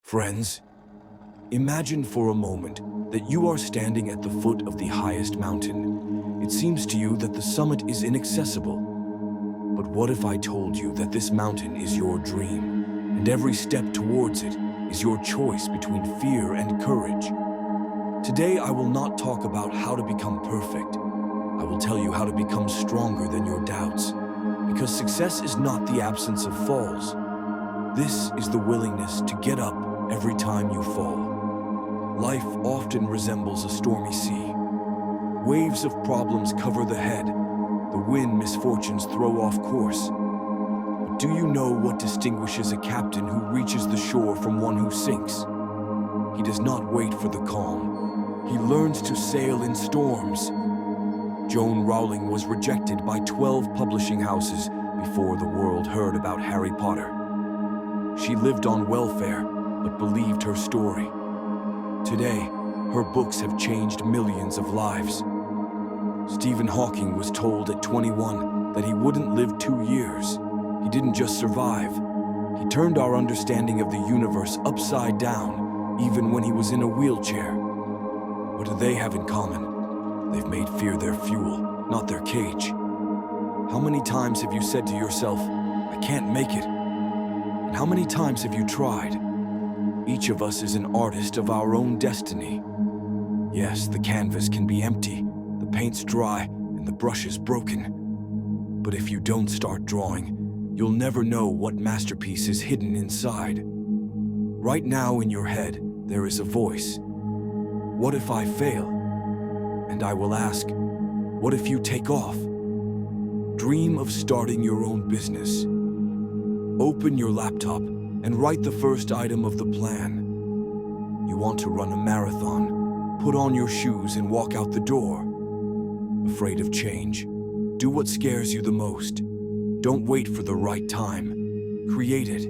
Friends, imagine for a moment that you are standing at the foot of the highest mountain. It seems to you that the summit is inaccessible. But what if I told you that this mountain is your dream, and every step towards it is your choice between fear and courage? Today, I will not talk about how to become perfect. I will tell you how to become stronger than your doubts, because success is not the absence of falls. This is the willingness to get up every time you fall. Life often resembles a stormy sea. Waves of problems cover the head. The wind misfortunes throw off course. But do you know what distinguishes a captain who reaches the shore from one who sinks? He does not wait for the calm. He learns to sail in storms. Joan Rowling was rejected by 12 publishing houses before the world heard about Harry Potter. She lived on welfare, but believed her story. Today, her books have changed millions of lives. Stephen Hawking was told at 21 that he wouldn't live 2 years. He didn't just survive. He turned our understanding of the universe upside down, even when he was in a wheelchair. What do they have in common? They've made fear their fuel, not their cage. How many times have you said to yourself, "I can't make it"? And how many times have you tried? Each of us is an artist of our own destiny. Yes, the canvas can be empty, the paint's dry, and the brush is broken. But if you don't start drawing, you'll never know what masterpiece is hidden inside. Right now in your head, there is a voice. What if I fail? And I will ask, what if you take off? Dream of starting your own business. Open your laptop and write the first item of the plan. You want to run a marathon. Put on your shoes and walk out the door. Afraid of change? Do what scares you the most. Don't wait for the right time. Create it.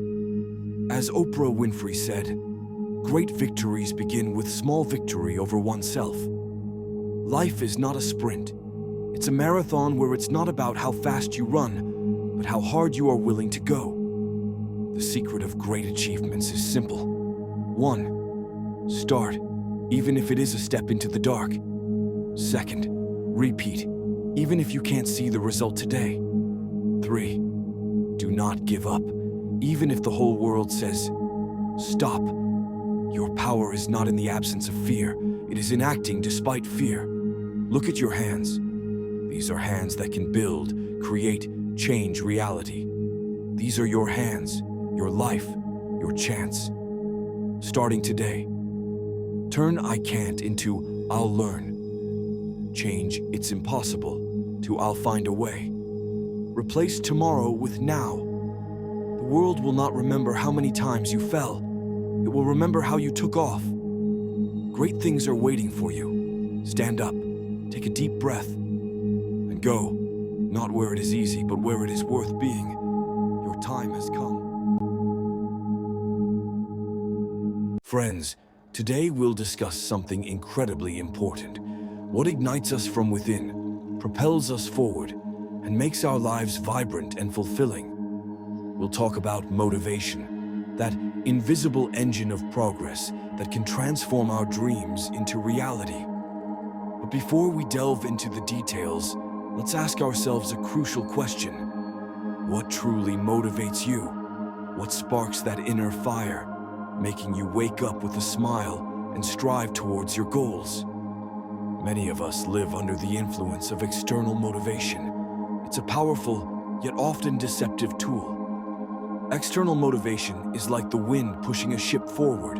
As Oprah Winfrey said, great victories begin with small victory over oneself. Life is not a sprint. It's a marathon where it's not about how fast you run, but how hard you are willing to go. The secret of great achievements is simple. 1. Start, even if it is a step into the dark. 2. Repeat, even if you can't see the result today. 3. Do not give up, even if the whole world says, "Stop." Your power is not in the absence of fear. It is in acting despite fear. Look at your hands. These are hands that can build, create, change reality. These are your hands, your life, your chance. Starting today, turn "I can't" into "I'll learn." Change "it's impossible" to "I'll find a way." Replace tomorrow with now. The world will not remember how many times you fell. It will remember how you took off. Great things are waiting for you. Stand up, take a deep breath, and go. Not where it is easy, but where it is worth being. Your time has come. Friends, today we'll discuss something incredibly important. What ignites us from within, propels us forward, and makes our lives vibrant and fulfilling. We'll talk about motivation, that invisible engine of progress that can transform our dreams into reality. But before we delve into the details, let's ask ourselves a crucial question. What truly motivates you? What sparks that inner fire, making you wake up with a smile and strive towards your goals? Many of us live under the influence of external motivation. It's a powerful, yet often deceptive tool. External motivation is like the wind pushing a ship forward.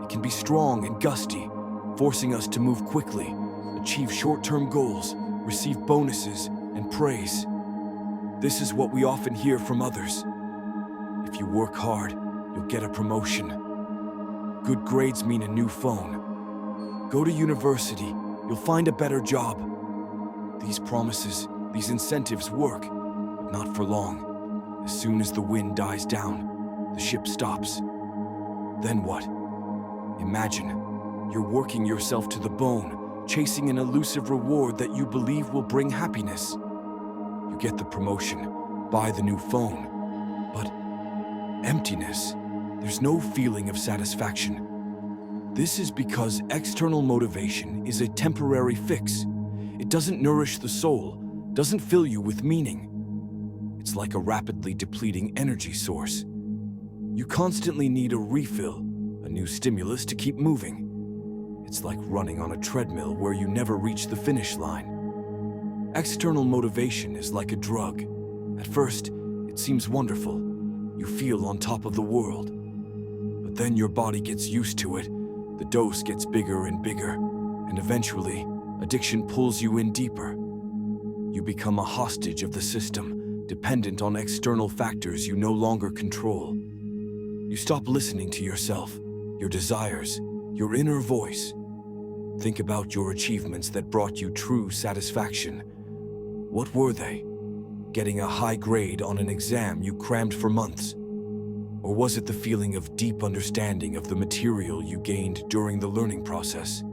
It can be strong and gusty, forcing us to move quickly, achieve short-term goals, receive bonuses, and praise. This is what we often hear from others. If you work hard, you'll get a promotion. Good grades mean a new phone. Go to university, you'll find a better job. These promises, these incentives work, but not for long. As soon as the wind dies down, the ship stops. Then what? Imagine, you're working yourself to the bone, chasing an elusive reward that you believe will bring happiness. You get the promotion, buy the new phone, but emptiness. there's no feeling of satisfaction. This is because external motivation is a temporary fix. It doesn't nourish the soul, doesn't fill you with meaning. It's like a rapidly depleting energy source. You constantly need a refill, a new stimulus to keep moving. It's like running on a treadmill where you never reach the finish line. External motivation is like a drug. At first, it seems wonderful. You feel on top of the world. But then your body gets used to it. The dose gets bigger and bigger, and eventually, addiction pulls you in deeper. You become a hostage of the system, dependent on external factors you no longer control. You stop listening to yourself, your desires, your inner voice. Think about your achievements that brought you true satisfaction. What were they? Getting a high grade on an exam you crammed for months? Or was it the feeling of deep understanding of the material you gained during the learning process?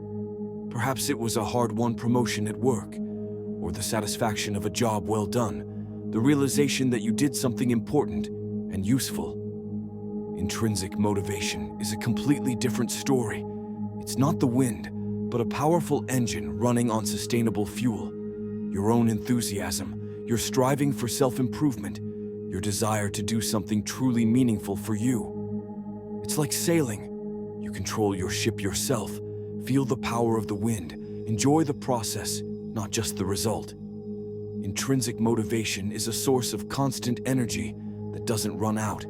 Perhaps it was a hard-won promotion at work, or the satisfaction of a job well done, the realization that you did something important and useful. Intrinsic motivation is a completely different story. It's not the wind, but a powerful engine running on sustainable fuel. Your own enthusiasm, your striving for self-improvement, your desire to do something truly meaningful for you. It's like sailing. You control your ship yourself, feel the power of the wind, enjoy the process, not just the result. Intrinsic motivation is a source of constant energy that doesn't run out.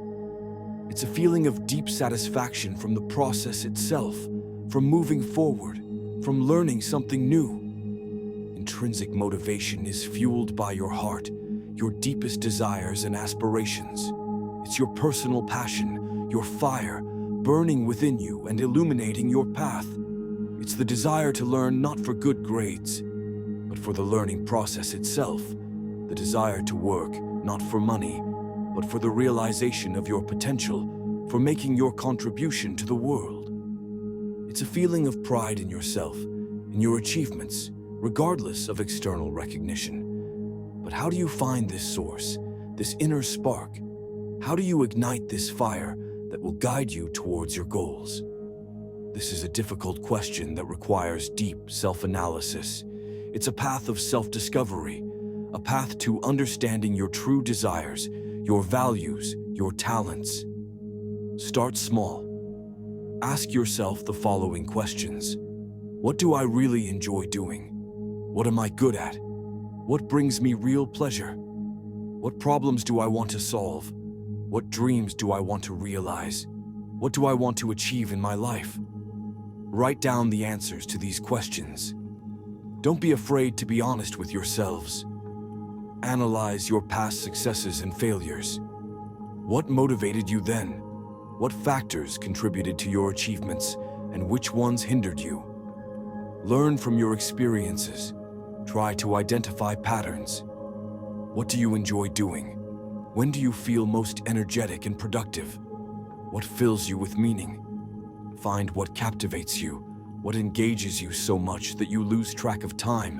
It's a feeling of deep satisfaction from the process itself, from moving forward, from learning something new. Intrinsic motivation is fueled by your heart, your deepest desires and aspirations. It's your personal passion, your fire, burning within you and illuminating your path. It's the desire to learn not for good grades, but for the learning process itself. The desire to work not for money, but for the realization of your potential, for making your contribution to the world. It's a feeling of pride in yourself, in your achievements, regardless of external recognition. But how do you find this source, this inner spark? How do you ignite this fire that will guide you towards your goals? This is a difficult question that requires deep self-analysis. It's a path of self-discovery, a path to understanding your true desires, your values, your talents. Start small. Ask yourself the following questions. What do I really enjoy doing? What am I good at? What brings me real pleasure? What problems do I want to solve? What dreams do I want to realize? What do I want to achieve in my life? Write down the answers to these questions. Don't be afraid to be honest with yourselves. Analyze your past successes and failures. What motivated you then? What factors contributed to your achievements, and which ones hindered you? Learn from your experiences. Try to identify patterns. What do you enjoy doing? When do you feel most energetic and productive? What fills you with meaning? Find what captivates you, what engages you so much that you lose track of time.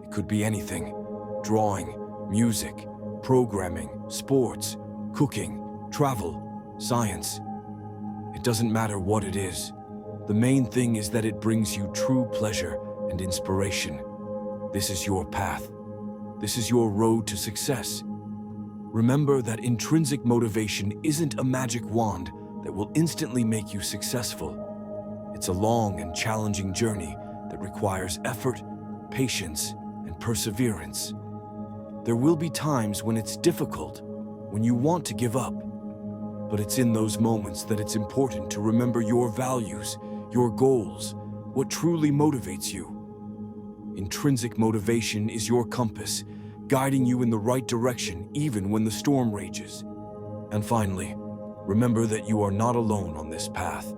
It could be anything: drawing, music, programming, sports, cooking, travel, science. It doesn't matter what it is. The main thing is that it brings you true pleasure and inspiration. This is your path. This is your road to success. Remember that intrinsic motivation isn't a magic wand that will instantly make you successful. It's a long and challenging journey that requires effort, patience, and perseverance. There will be times when it's difficult, when you want to give up. But it's in those moments that it's important to remember your values, your goals, what truly motivates you. Intrinsic motivation is your compass, guiding you in the right direction even when the storm rages. And finally, remember that you are not alone on this path.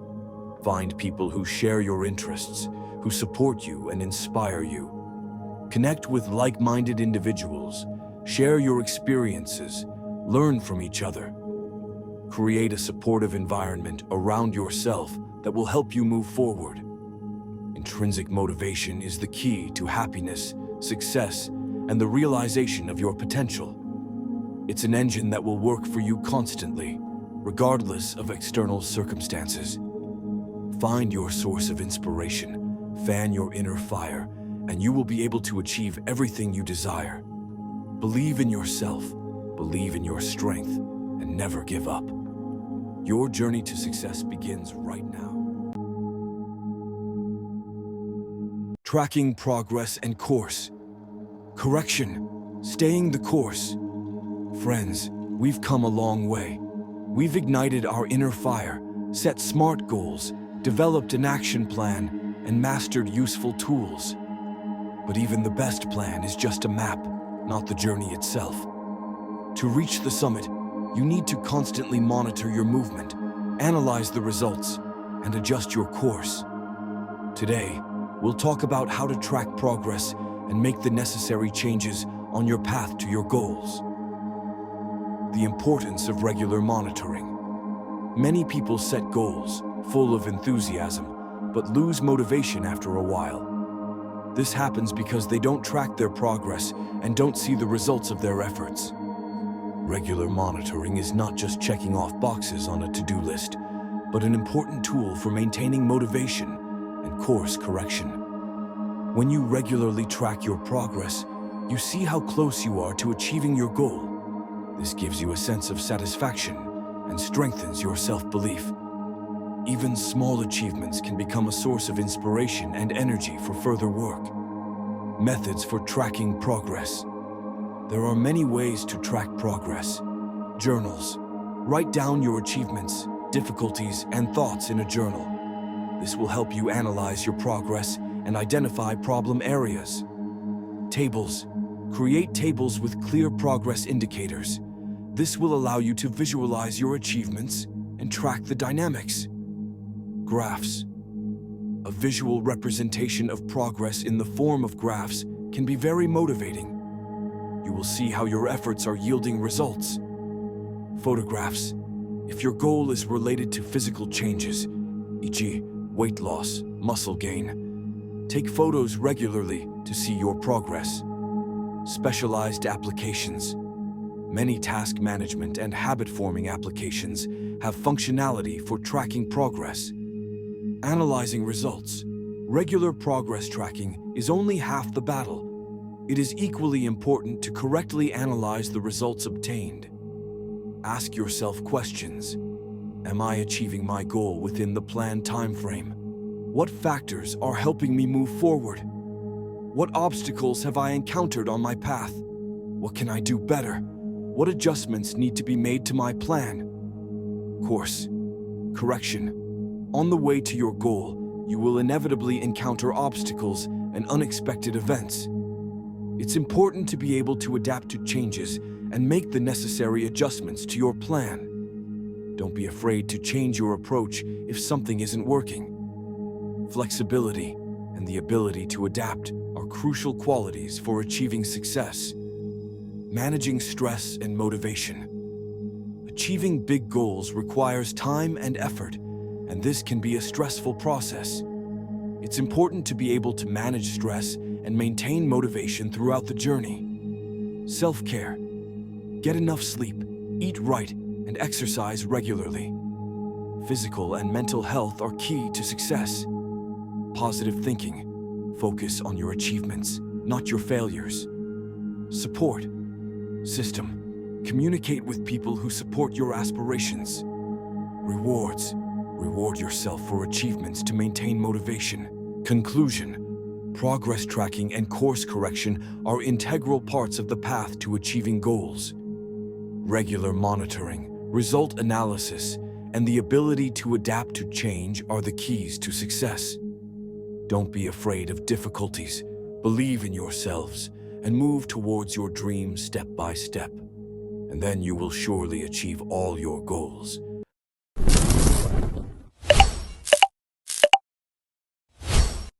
Find people who share your interests, who support you and inspire you. Connect with like-minded individuals, share your experiences, learn from each other. Create a supportive environment around yourself that will help you move forward. Intrinsic motivation is the key to happiness, success, and the realization of your potential. It's an engine that will work for you constantly, regardless of external circumstances. Find your source of inspiration, fan your inner fire, and you will be able to achieve everything you desire. Believe in yourself, believe in your strength, and never give up. Your journey to success begins right now. Tracking progress and course. Correction, staying the course. Friends, we've come a long way. We've ignited our inner fire, set smart goals, developed an action plan, and mastered useful tools. But even the best plan is just a map, not the journey itself. To reach the summit, you need to constantly monitor your movement, analyze the results, and adjust your course. Today, we'll talk about how to track progress and make the necessary changes on your path to your goals. The importance of regular monitoring. Many people set goals, full of enthusiasm, but lose motivation after a while. This happens because they don't track their progress and don't see the results of their efforts. Regular monitoring is not just checking off boxes on a to-do list, but an important tool for maintaining motivation and course correction. When you regularly track your progress, you see how close you are to achieving your goal. This gives you a sense of satisfaction and strengthens your self-belief. Even small achievements can become a source of inspiration and energy for further work. Methods for tracking progress. There are many ways to track progress. Journals. Write down your achievements, difficulties, and thoughts in a journal. This will help you analyze your progress and identify problem areas. Tables. Create tables with clear progress indicators. This will allow you to visualize your achievements and track the dynamics. Graphs. A visual representation of progress in the form of graphs can be very motivating. You will see how your efforts are yielding results. Photographs. If your goal is related to physical changes, e.g., weight loss, muscle gain, take photos regularly to see your progress. Specialized applications. Many task management and habit-forming applications have functionality for tracking progress. Analyzing results. Regular progress tracking is only half the battle. It is equally important to correctly analyze the results obtained. Ask yourself questions. Am I achieving my goal within the planned time frame? What factors are helping me move forward? What obstacles have I encountered on my path? What can I do better? What adjustments need to be made to my plan? Course correction. On the way to your goal, you will inevitably encounter obstacles and unexpected events. It's important to be able to adapt to changes and make the necessary adjustments to your plan. Don't be afraid to change your approach if something isn't working. Flexibility and the ability to adapt are crucial qualities for achieving success. Managing stress and motivation. Achieving big goals requires time and effort, and this can be a stressful process. It's important to be able to manage stress and maintain motivation throughout the journey. Self-care. Get enough sleep, eat right, and exercise regularly. Physical and mental health are key to success. Positive thinking. Focus on your achievements, not your failures. Support. System. Communicate with people who support your aspirations. Rewards. Reward yourself for achievements to maintain motivation. Conclusion. Progress tracking and course correction are integral parts of the path to achieving goals. Regular monitoring, result analysis, and the ability to adapt to change are the keys to success. Don't be afraid of difficulties. Believe in yourselves and move towards your dreams step by step. And then you will surely achieve all your goals.